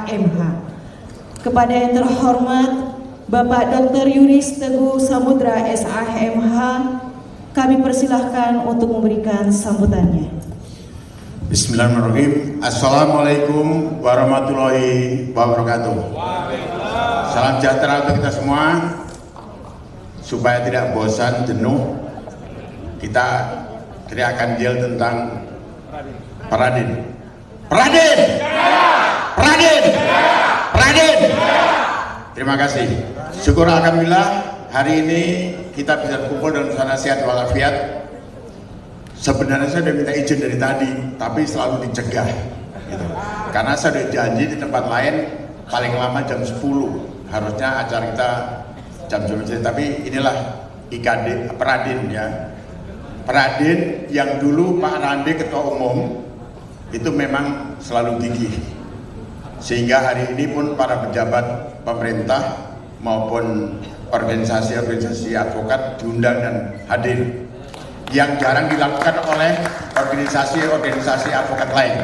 SHMH. Kepada yang terhormat Bapak Dr. Yunis Teguh Samudra SHMH, kami persilahkan untuk memberikan sambutannya. Bismillahirrahmanirrahim. Assalamualaikum warahmatullahi wabarakatuh. Salam sejahtera untuk kita semua. Supaya tidak bosan, jenuh, kita teriakan yel tentang Peradin. Peradin! Peradin! Peradin! Terima kasih. Syukur alhamdulillah hari ini kita bisa kumpul dalam suasana sehat walafiat. Sebenarnya saya sudah minta izin dari tadi, tapi selalu dicegah gitu. Karena saya sudah janji di tempat lain paling lama jam 10. Harusnya acara kita jam 10, tapi inilah IKD Peradin ya. Peradin yang dulu Pak Rande Ketua Umum itu memang selalu gigih. Sehingga hari ini pun para pejabat pemerintah maupun organisasi-organisasi advokat diundang dan hadir, yang jarang dilakukan oleh organisasi-organisasi advokat lain.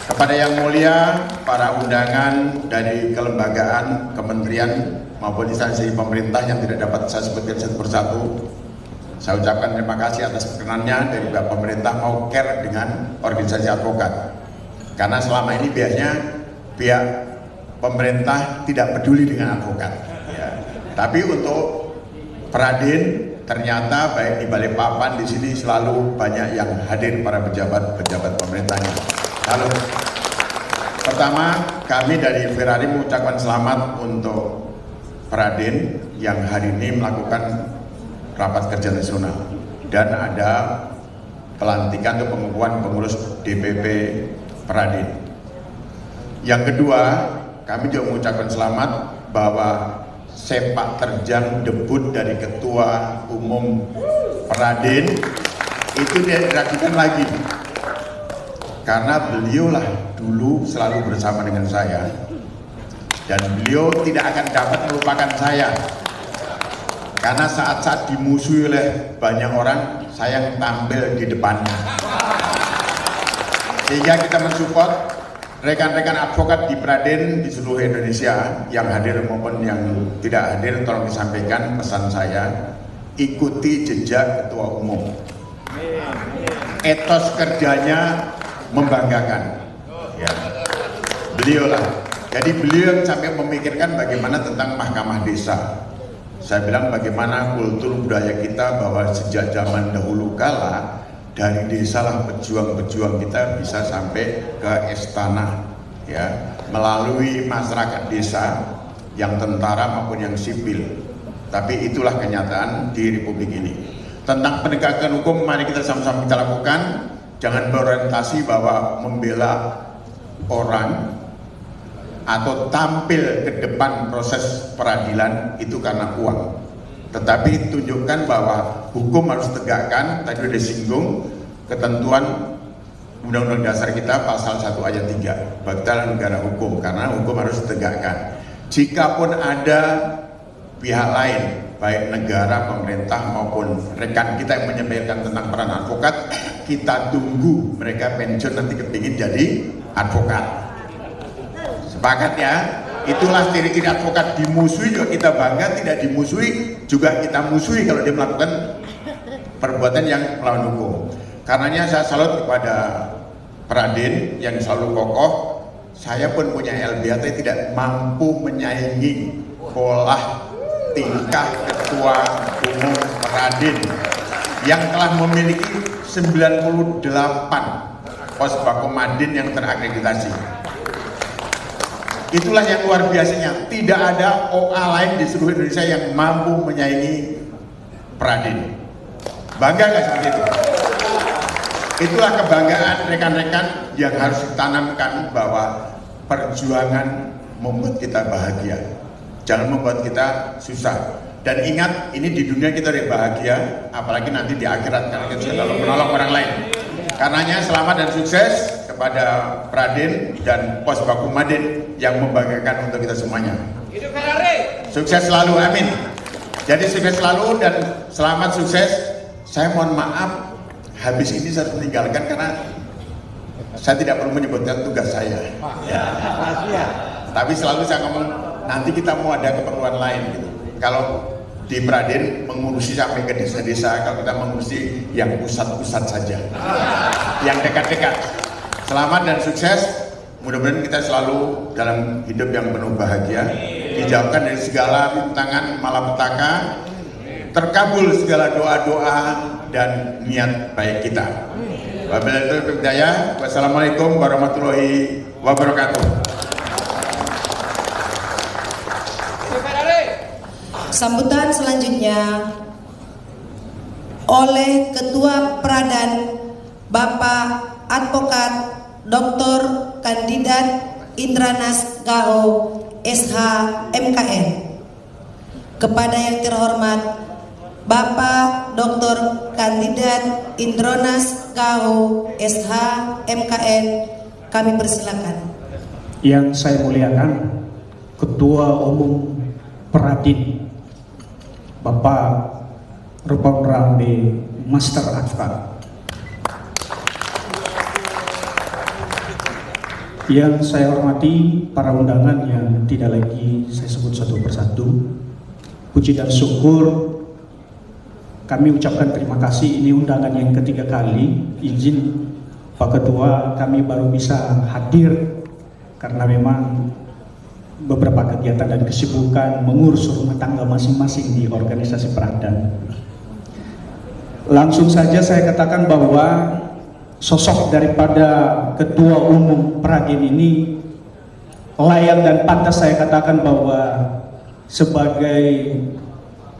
Kepada yang mulia, para undangan dari kelembagaan, kementerian maupun instansi pemerintah yang tidak dapat saya sebutkan satu persatu, saya ucapkan terima kasih atas perkenannya dari pihak pemerintah mau care dengan organisasi advokat. Karena selama ini biasanya pihak pemerintah tidak peduli dengan advokat. Ya. Tapi untuk Peradin, ternyata baik di Balikpapan di sini selalu banyak yang hadir para pejabat-pejabat pemerintahnya. Lalu pertama kami dari Ferrari mengucapkan selamat untuk Peradin yang hari ini melakukan rapat kerja nasional dan ada pelantikan untuk pengukuhan pengurus DPP Peradin. Yang kedua, kami juga mengucapkan selamat bahwa sepak terjang debut dari Ketua Umum Peradin itu tidak diragukan lagi, karena beliaulah dulu selalu bersama dengan saya dan beliau tidak akan dapat melupakan saya, karena saat-saat dimusuhi oleh banyak orang saya yang tampil di depannya, sehingga kita mensupport rekan-rekan advokat di Peradin di seluruh Indonesia yang hadir maupun yang tidak hadir. Tolong disampaikan pesan saya, ikuti jejak Ketua Umum. Etos kerjanya membanggakan ya. Beliau lah, jadi beliau sampai memikirkan bagaimana tentang mahkamah desa. Saya bilang bagaimana kultur budaya kita bahwa sejak zaman dahulu kala dari desa lah pejuang-pejuang kita bisa sampai ke istana ya, melalui masyarakat desa yang tentara maupun yang sipil. Tapi itulah kenyataan di Republik ini. Tentang penegakan hukum, mari kita sama-sama kita lakukan. Jangan berorientasi bahwa membela orang atau tampil ke depan proses peradilan itu karena uang. Tetapi tunjukkan bahwa hukum harus tegakkan. Tadi sudah disinggung ketentuan Undang-Undang Dasar kita pasal 1 ayat 3, kita negara hukum, karena hukum harus ditegakkan. Jikapun ada pihak lain, baik negara, pemerintah maupun rekan kita yang menyampaikan tentang peran advokat, kita tunggu mereka pensiun nanti kepingin jadi advokat. Sepakat ya? Itulah ciri-ciri advokat, dimusuhi juga kita bangga, tidak dimusuhi juga kita musuhi kalau dia melakukan perbuatan yang melawan hukum. Karenanya saya salut kepada Peradin yang selalu kokoh. Saya pun punya LBH tapi tidak mampu menyaingi pola tingkah Ketua Umum Peradin yang telah memiliki 98 pos Bakomadin yang terakreditasi. Itulah yang luar biasanya, tidak ada OA lain di seluruh Indonesia yang mampu menyaingi Peradin. Bangga nggak seperti itu? Itulah kebanggaan rekan-rekan yang harus ditanamkan, bahwa perjuangan membuat kita bahagia, jangan membuat kita susah. Dan ingat, ini di dunia kita udah bahagia, apalagi nanti di akhirat karena kita sudah menolong orang lain. Karenanya selamat dan sukses kepada Peradin dan Pos Bakomadin yang membanggakan untuk kita semuanya. Sukses selalu, amin. Jadi sukses selalu dan selamat sukses. Saya mohon maaf, habis ini saya tinggalkan karena saya tidak perlu menyebutkan tugas saya. Ya. Tapi selalu saya ngomong, nanti kita mau ada keperluan lain gitu. Kalau di Pradin mengurusi sampai ke desa-desa, kalau kita mengurusi yang pusat-pusat saja, yang dekat-dekat. Selamat dan sukses. Mudah-mudahan kita selalu dalam hidup yang penuh bahagia, dijauhkan dari segala rintangan malapetaka, terkabul segala doa-doa dan niat baik kita. Wabillahi taufiq wal hidayah. Wassalamualaikum warahmatullahi wabarakatuh. Sambutan selanjutnya oleh Ketua Pradan Bapak Advokat Dr. Kandidat Indranas Gaho SH MKN. Kepada yang terhormat Bapak Dr. Kandidat Indranas Gaho SH MKN, kami persilakan. Yang saya muliakan Ketua Umum Pradin Bapak Rupang Rambe Master Advokat. Yang saya hormati para undangan yang tidak lagi saya sebut satu persatu. Puji dan syukur kami ucapkan terima kasih, ini undangan yang ketiga kali. Izin Pak Ketua, kami baru bisa hadir karena memang beberapa kegiatan dan kesibukan mengurus rumah tangga masing-masing di organisasi Pradan. Langsung saja saya katakan bahwa sosok daripada Ketua Umum Pradin ini layak dan pantas saya katakan bahwa sebagai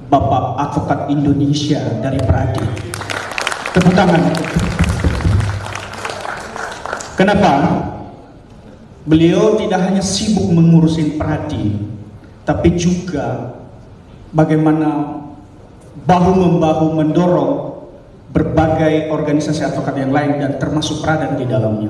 Bapak Advokat Indonesia dari Pradin. Tepuk tangan. Kenapa? Beliau tidak hanya sibuk mengurusin Pradin, tapi juga bagaimana bahu-membahu mendorong berbagai organisasi advokat yang lain dan termasuk Pradan di dalamnya.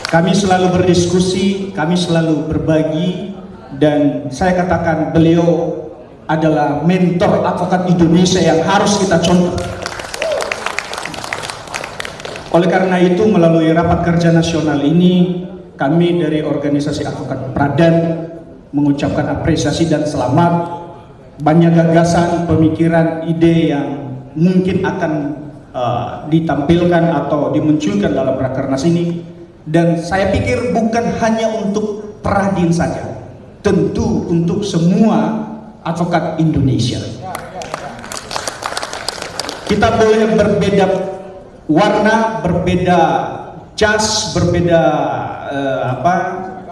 Kami selalu berdiskusi, kami selalu berbagi, dan saya katakan beliau adalah mentor advokat Indonesia yang harus kita contoh. Oleh karena itu, melalui rapat kerja nasional ini, kami dari organisasi advokat Pradan mengucapkan apresiasi dan selamat. Banyak gagasan, pemikiran, ide yang mungkin akan ditampilkan atau dimunculkan dalam rakernas ini, dan saya pikir bukan hanya untuk Pradin saja, tentu untuk semua advokat Indonesia. Kita boleh berbeda warna, berbeda jas, berbeda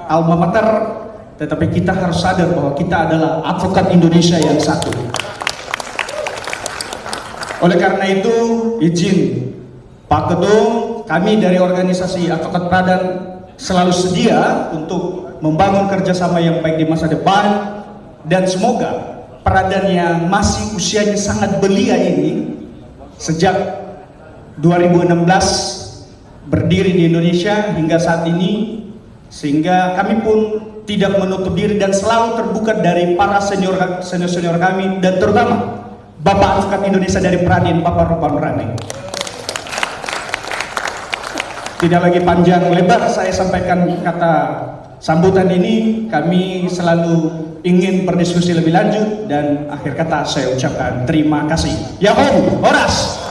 alma mater, tetapi kita harus sadar bahwa kita adalah advokat Indonesia yang satu. Oleh karena itu, izin Pak Ketum, kami dari organisasi Advokat Pradan selalu sedia untuk membangun kerjasama yang baik di masa depan, dan semoga Pradan yang masih usianya sangat belia ini sejak 2016 berdiri di Indonesia hingga saat ini, sehingga kami pun tidak menutup diri dan selalu terbuka dari para senior kami, dan terutama Bapak Advokat Indonesia dari Pradin, Bapak Rupang Rambe. Tidak lagi panjang lebar saya sampaikan kata sambutan ini, kami selalu ingin berdiskusi lebih lanjut, dan akhir kata saya ucapkan terima kasih. Yahoo, Horas.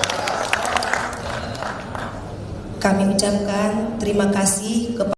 Kami ucapkan terima kasih kepada